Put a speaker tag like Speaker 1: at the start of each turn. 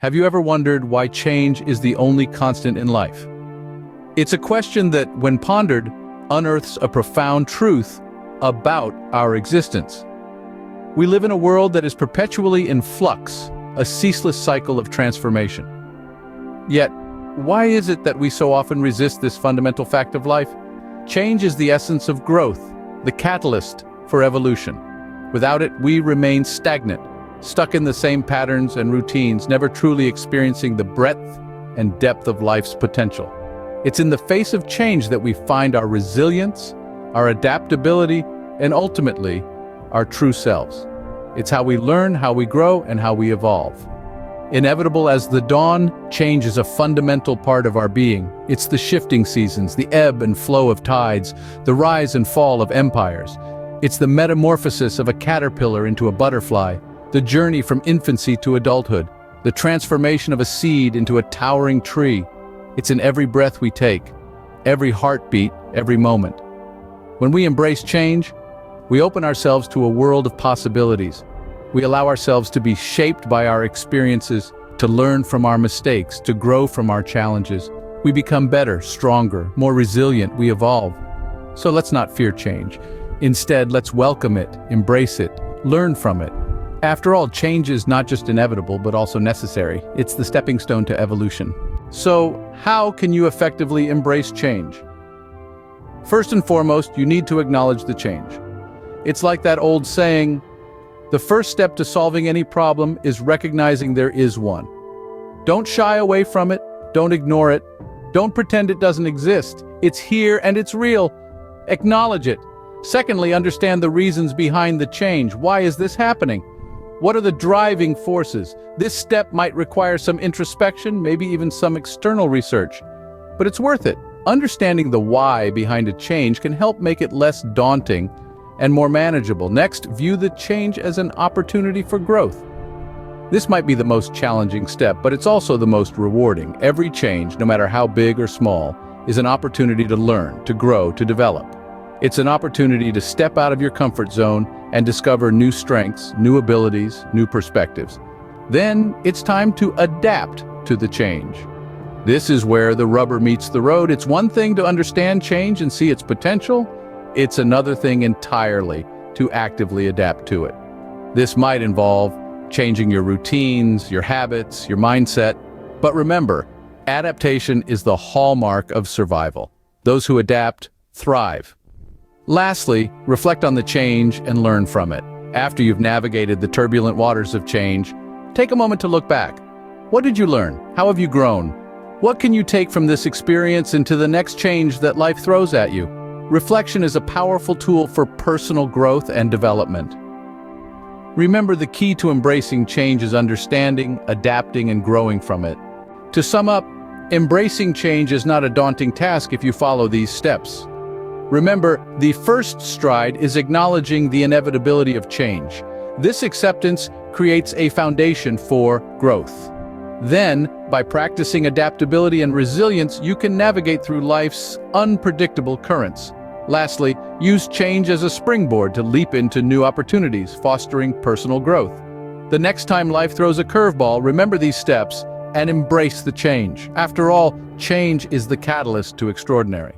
Speaker 1: Have you ever wondered why change is the only constant in life? It's a question that, when pondered, unearths a profound truth about our existence. We live in a world that is perpetually in flux, a ceaseless cycle of transformation. Yet, why is it that we so often resist this fundamental fact of life? Change is the essence of growth, the catalyst for evolution. Without it, we remain stagnant, stuck in the same patterns and routines, never truly experiencing the breadth and depth of life's potential. It's in the face of change that we find our resilience, our adaptability, and ultimately, our true selves. It's how we learn, how we grow, and how we evolve. Inevitable as the dawn, change is a fundamental part of our being. It's the shifting seasons, the ebb and flow of tides, the rise and fall of empires. It's the metamorphosis of a caterpillar into a butterfly, the journey from infancy to adulthood, the transformation of a seed into a towering tree. It's in every breath we take, every heartbeat, every moment. When we embrace change, we open ourselves to a world of possibilities. We allow ourselves to be shaped by our experiences, to learn from our mistakes, to grow from our challenges. We become better, stronger, more resilient. We evolve. So let's not fear change. Instead, let's welcome it, embrace it, learn from it. After all, change is not just inevitable, but also necessary. It's the stepping stone to evolution. So, how can you effectively embrace change? First and foremost, you need to acknowledge the change. It's like that old saying, the first step to solving any problem is recognizing there is one. Don't shy away from it, don't ignore it, don't pretend it doesn't exist. It's here and it's real. Acknowledge it. Secondly, understand the reasons behind the change. Why is this happening? What are the driving forces? This step might require some introspection, maybe even some external research. But it's worth it. Understanding the why behind a change can help make it less daunting and more manageable. Next, view the change as an opportunity for growth. This might be the most challenging step, but it's also the most rewarding. Every change, no matter how big or small, is an opportunity to learn, to grow, to develop. It's an opportunity to step out of your comfort zone and discover new strengths, new abilities, new perspectives. Then it's time to adapt to the change. This is where the rubber meets the road. It's one thing to understand change and see its potential. It's another thing entirely to actively adapt to it. This might involve changing your routines, your habits, your mindset. But remember, adaptation is the hallmark of survival. Those who adapt thrive. Lastly, reflect on the change and learn from it. After you've navigated the turbulent waters of change, take a moment to look back. What did you learn? How have you grown? What can you take from this experience into the next change that life throws at you? Reflection is a powerful tool for personal growth and development. Remember, the key to embracing change is understanding, adapting, and growing from it. To sum up, embracing change is not a daunting task if you follow these steps. Remember, the first stride is acknowledging the inevitability of change. This acceptance creates a foundation for growth. Then, by practicing adaptability and resilience, you can navigate through life's unpredictable currents. Lastly, use change as a springboard to leap into new opportunities, fostering personal growth. The next time life throws a curveball, remember these steps and embrace the change. After all, change is the catalyst to extraordinary.